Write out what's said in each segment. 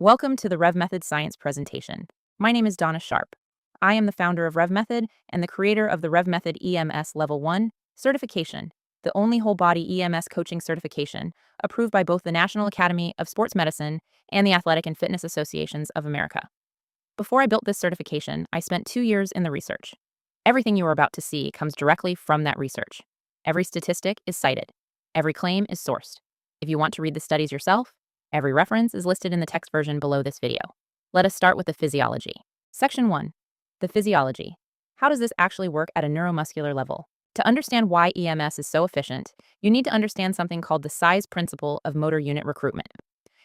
Welcome to the RevMethod Science presentation. My name is Donna Sharp. I am the founder of RevMethod and the creator of the RevMethod EMS Level 1 certification, the only whole body EMS coaching certification approved by both the National Academy of Sports Medicine and the Athletic and Fitness Associations of America. Before I built this certification, I spent 2 years in the research. Everything you are about to see comes directly from that research. Every statistic is cited. Every claim is sourced. If you want to read the studies yourself, every reference is listed in the text version below this video. Let us start with the physiology. Section 1. The physiology. How does this actually work at a neuromuscular level? To understand why EMS is so efficient, you need to understand something called the size principle of motor unit recruitment.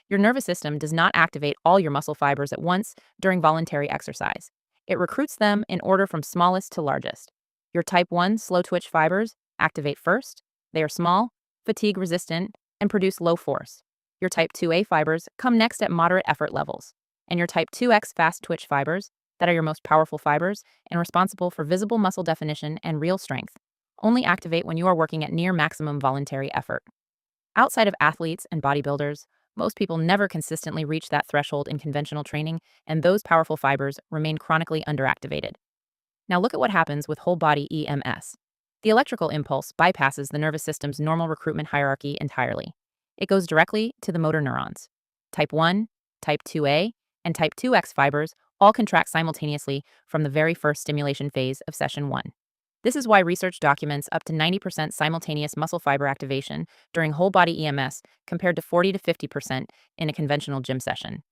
Your nervous system does not activate all your muscle fibers at once during voluntary exercise. It recruits them in order from smallest to largest. Your type 1 slow twitch fibers activate first. They are small, fatigue resistant, and produce low force. Your type 2A fibers come next at moderate effort levels. And your type 2X fast twitch fibers, that are your most powerful fibers and responsible for visible muscle definition and real strength, only activate when you are working at near maximum voluntary effort. Outside of athletes and bodybuilders, most people never consistently reach that threshold in conventional training, and those powerful fibers remain chronically underactivated. Now look at what happens with whole body EMS. The electrical impulse bypasses the nervous system's normal recruitment hierarchy entirely. It goes directly to the motor neurons. Type 1, type 2A, and type 2X fibers all contract simultaneously from the very first stimulation phase of session 1. This is why research documents up to 90% simultaneous muscle fiber activation during whole body EMS compared to 40 to 50% in a conventional gym session.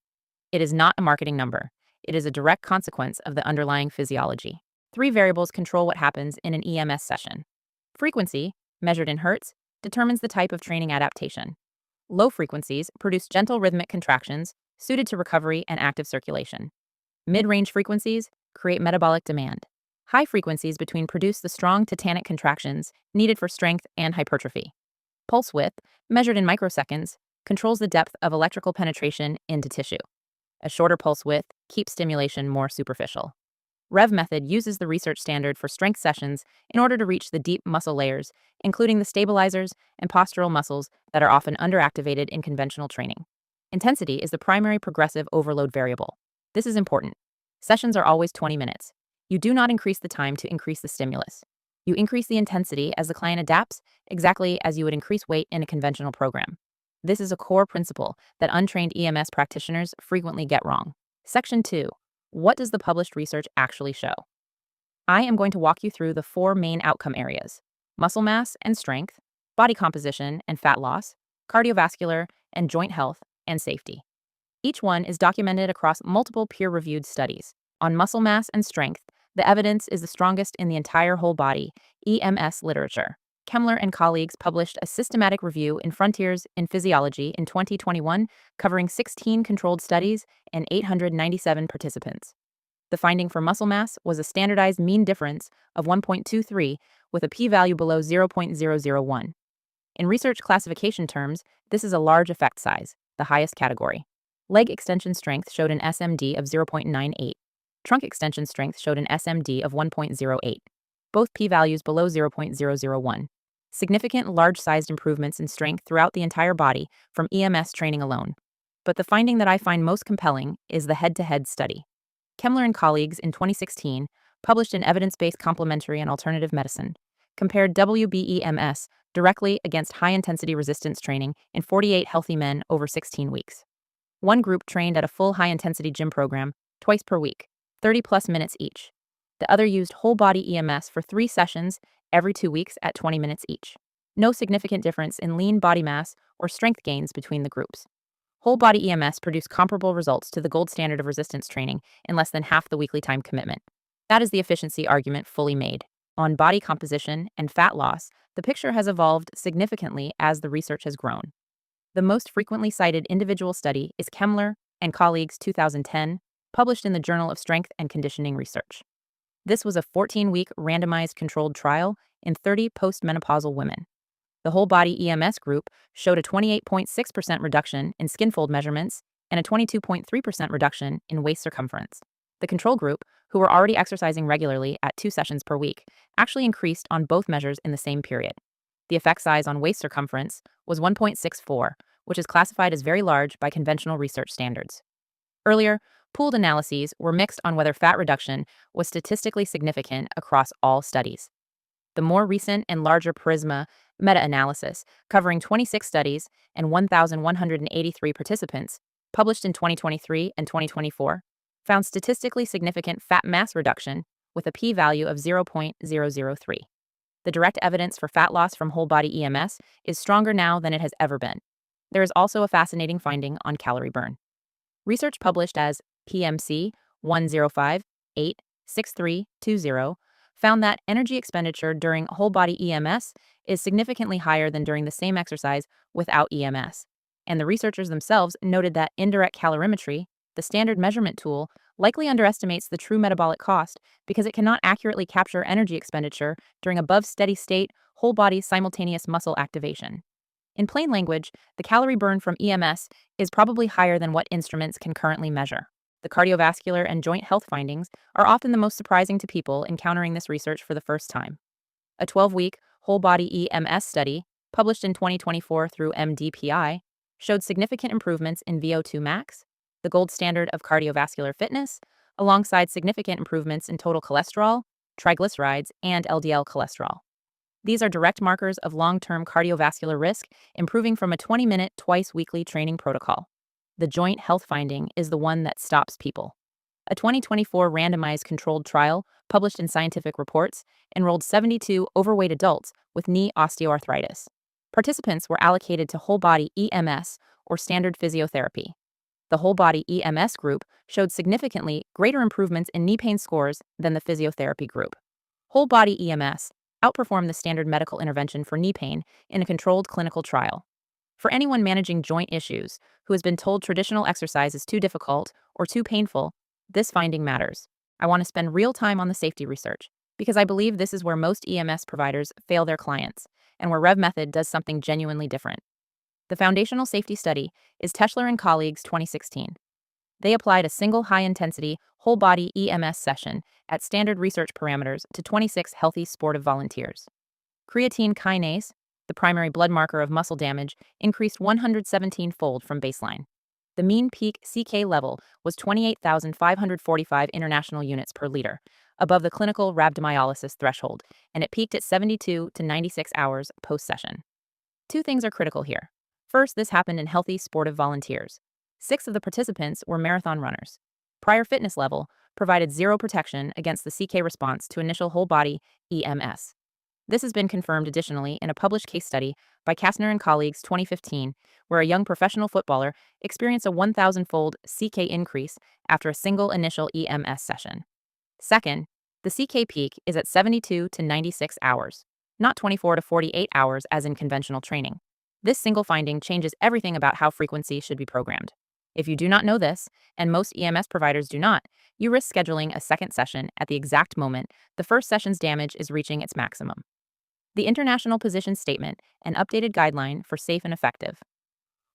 It is not a marketing number. It is a direct consequence of the underlying physiology. 3 variables control what happens in an EMS session. Frequency, measured in hertz, determines the type of training adaptation. Low frequencies produce gentle rhythmic contractions suited to recovery and active circulation. Mid-range frequencies create metabolic demand. High frequencies between produce the strong tetanic contractions needed for strength and hypertrophy. Pulse width, measured in microseconds, controls the depth of electrical penetration into tissue. A shorter pulse width keeps stimulation more superficial. RevMethod uses the research standard for strength sessions in order to reach the deep muscle layers, including the stabilizers and postural muscles that are often underactivated in conventional training. Intensity is the primary progressive overload variable. This is important. Sessions are always 20 minutes. You do not increase the time to increase the stimulus. You increase the intensity as the client adapts, exactly as you would increase weight in a conventional program. This is a core principle that untrained EMS practitioners frequently get wrong. Section 2. What does the published research actually show? I am going to walk you through the 4 main outcome areas: muscle mass and strength, body composition and fat loss, cardiovascular and joint health, and safety. Each one is documented across multiple peer-reviewed studies. On muscle mass and strength, the evidence is the strongest in the entire whole body EMS literature. Kemmler and colleagues published a systematic review in Frontiers in Physiology in 2021, covering 16 controlled studies and 897 participants. The finding for muscle mass was a standardized mean difference of 1.23 with a p-value below 0.001. In research classification terms, this is a large effect size, the highest category. Leg extension strength showed an SMD of 0.98. Trunk extension strength showed an SMD of 1.08. Both p-values below 0.001. Significant large-sized improvements in strength throughout the entire body from EMS training alone. But the finding that I find most compelling is the head-to-head study. Kemmler and colleagues in 2016 published in Evidence-Based Complementary and Alternative Medicine, compared WBEMS directly against high-intensity resistance training in 48 healthy men over 16 weeks. One group trained at a full high-intensity gym program twice per week, 30-plus minutes each. The other used whole body EMS for 3 sessions every 2 weeks at 20 minutes each. No significant difference in lean body mass or strength gains between the groups. Whole body EMS produced comparable results to the gold standard of resistance training in less than half the weekly time commitment. That is the efficiency argument fully made. On body composition and fat loss, the picture has evolved significantly as the research has grown. The most frequently cited individual study is Kemmler and colleagues 2010, published in the Journal of Strength and Conditioning Research. This was a 14-week randomized controlled trial in 30 postmenopausal women. The whole body EMS group showed a 28.6% reduction in skin fold measurements and a 22.3% reduction in waist circumference. The control group, who were already exercising regularly at 2 sessions per week, actually increased on both measures in the same period. The effect size on waist circumference was 1.64, which is classified as very large by conventional research standards. Earlier, pooled analyses were mixed on whether fat reduction was statistically significant across all studies. The more recent and larger PRISMA meta-analysis, covering 26 studies and 1,183 participants, published in 2023 and 2024, found statistically significant fat mass reduction with a p-value of 0.003. The direct evidence for fat loss from whole body EMS is stronger now than it has ever been. There is also a fascinating finding on calorie burn. Research published as PMC 105-86320 found that energy expenditure during whole body EMS is significantly higher than during the same exercise without EMS. And the researchers themselves noted that indirect calorimetry, the standard measurement tool, likely underestimates the true metabolic cost because it cannot accurately capture energy expenditure during above steady state whole body simultaneous muscle activation. In plain language, the calorie burn from EMS is probably higher than what instruments can currently measure. The cardiovascular and joint health findings are often the most surprising to people encountering this research for the first time. A 12-week whole body EMS study, published in 2024 through MDPI, showed significant improvements in VO2 max, the gold standard of cardiovascular fitness, alongside significant improvements in total cholesterol, triglycerides, and LDL cholesterol. These are direct markers of long-term cardiovascular risk, improving from a 20-minute twice-weekly training protocol. The joint health finding is the one that stops people. A 2024 randomized controlled trial, published in Scientific Reports, enrolled 72 overweight adults with knee osteoarthritis. Participants were allocated to whole body EMS or standard physiotherapy. The whole body EMS group showed significantly greater improvements in knee pain scores than the physiotherapy group. Whole body EMS outperformed the standard medical intervention for knee pain in a controlled clinical trial. For anyone managing joint issues who has been told traditional exercise is too difficult or too painful, this finding matters. I want to spend real time on the safety research because I believe this is where most EMS providers fail their clients and where RevMethod does something genuinely different. The foundational safety study is Teschler and colleagues 2016. They applied a single high-intensity whole-body EMS session at standard research parameters to 26 healthy sportive volunteers. Creatine kinase, the primary blood marker of muscle damage, increased 117-fold from baseline. The mean peak CK level was 28,545 international units per liter, above the clinical rhabdomyolysis threshold, and it peaked at 72 to 96 hours post-session. Two things are critical here. First, this happened in healthy sportive volunteers. 6 of the participants were marathon runners. Prior fitness level provided zero protection against the CK response to initial whole-body EMS. This has been confirmed additionally in a published case study by Kastner and colleagues 2015, where a young professional footballer experienced a 1,000-fold CK increase after a single initial EMS session. Second, the CK peak is at 72 to 96 hours, not 24 to 48 hours as in conventional training. This single finding changes everything about how frequency should be programmed. If you do not know this, and most EMS providers do not, you risk scheduling a second session at the exact moment the first session's damage is reaching its maximum. The International Position Statement, an updated guideline for safe and effective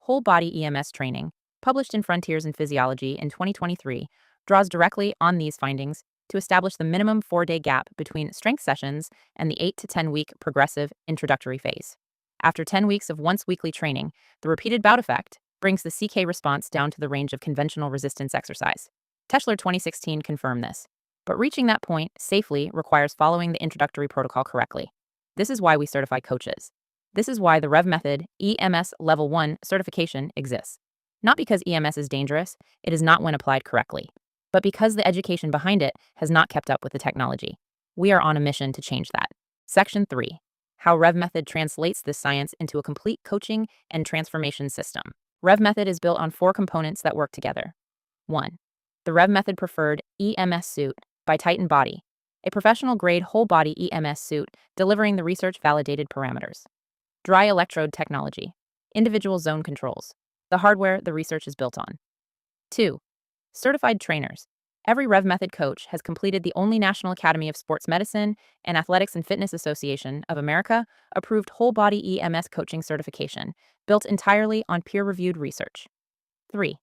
whole body EMS training, published in Frontiers in Physiology in 2023, draws directly on these findings to establish the minimum 4-day gap between strength sessions and the 8 to 10-week progressive introductory phase. After 10 weeks of once-weekly training, the repeated bout effect brings the CK response down to the range of conventional resistance exercise. Teschler 2016 confirmed this. But reaching that point safely requires following the introductory protocol correctly. This is why we certify coaches. This is why the RevMethod EMS Level 1 certification exists. Not because EMS is dangerous, it is not when applied correctly, but because the education behind it has not kept up with the technology. We are on a mission to change that. Section 3. How RevMethod translates this science into a complete coaching and transformation system. RevMethod is built on 4 components that work together. 1. The RevMethod Preferred EMS Suit by Titan Body, a professional-grade whole-body EMS suit delivering the research-validated parameters. Dry electrode technology, individual zone controls, the hardware the research is built on. 2. Certified trainers. Every RevMethod coach has completed the only National Academy of Sports Medicine and Athletics and Fitness Association of America approved whole-body EMS coaching certification, built entirely on peer-reviewed research. 3.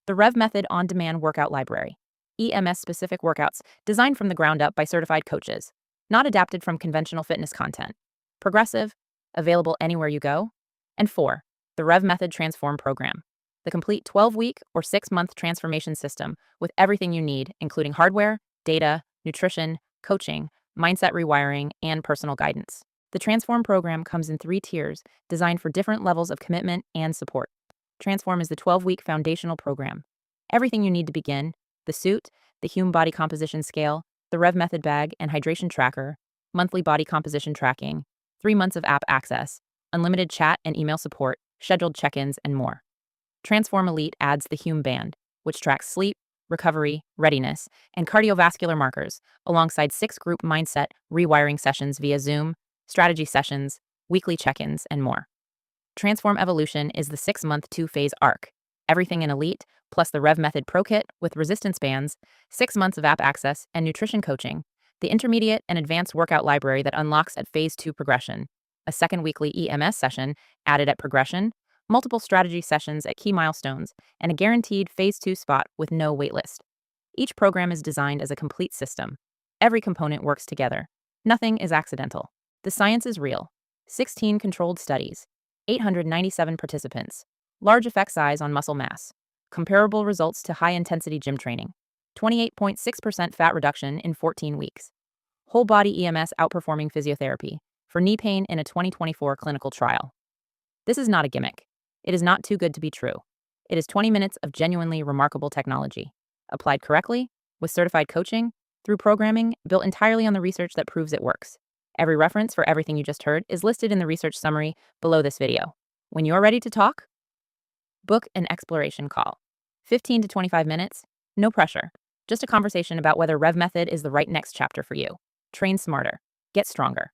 The RevMethod On-Demand Workout Library. EMS-specific workouts designed from the ground up by certified coaches, not adapted from conventional fitness content. Progressive, available anywhere you go. And 4. The RevMethod Transform Program. the complete 12-week or 6-month transformation system with everything you need, including hardware, data, nutrition, coaching, mindset rewiring, and personal guidance. The Transform program comes in 3 tiers designed for different levels of commitment and support. Transform is the 12-week foundational program. Everything you need to begin: the suit, the human body composition scale, the RevMethod bag and hydration tracker, monthly body composition tracking, 3 months of app access, unlimited chat and email support, scheduled check-ins, and more. Transform Elite adds the Hume Band, which tracks sleep, recovery, readiness, and cardiovascular markers, alongside 6 group mindset rewiring sessions via Zoom, strategy sessions, weekly check-ins, and more. Transform Evolution is the 6-month 2-phase arc. Everything in Elite, plus the RevMethod Pro Kit with resistance bands, 6 months of app access, and nutrition coaching, the intermediate and advanced workout library that unlocks at Phase 2 progression, a second weekly EMS session added at progression, multiple strategy sessions at key milestones, and a guaranteed Phase 2 spot with no waitlist. Each program is designed as a complete system. Every component works together. Nothing is accidental. The science is real. 16 controlled studies, 897 participants, large effect size on muscle mass, comparable results to high-intensity gym training, 28.6% fat reduction in 14 weeks. Whole body EMS outperforming physiotherapy for knee pain in a 2024 clinical trial. This is not a gimmick. It is not too good to be true. It is 20 minutes of genuinely remarkable technology, applied correctly, with certified coaching, through programming built entirely on the research that proves it works. Every reference for everything you just heard is listed in the research summary below this video. When you're ready to talk, book an exploration call. 15 to 25 minutes, no pressure. Just a conversation about whether RevMethod is the right next chapter for you. Train smarter. Get stronger.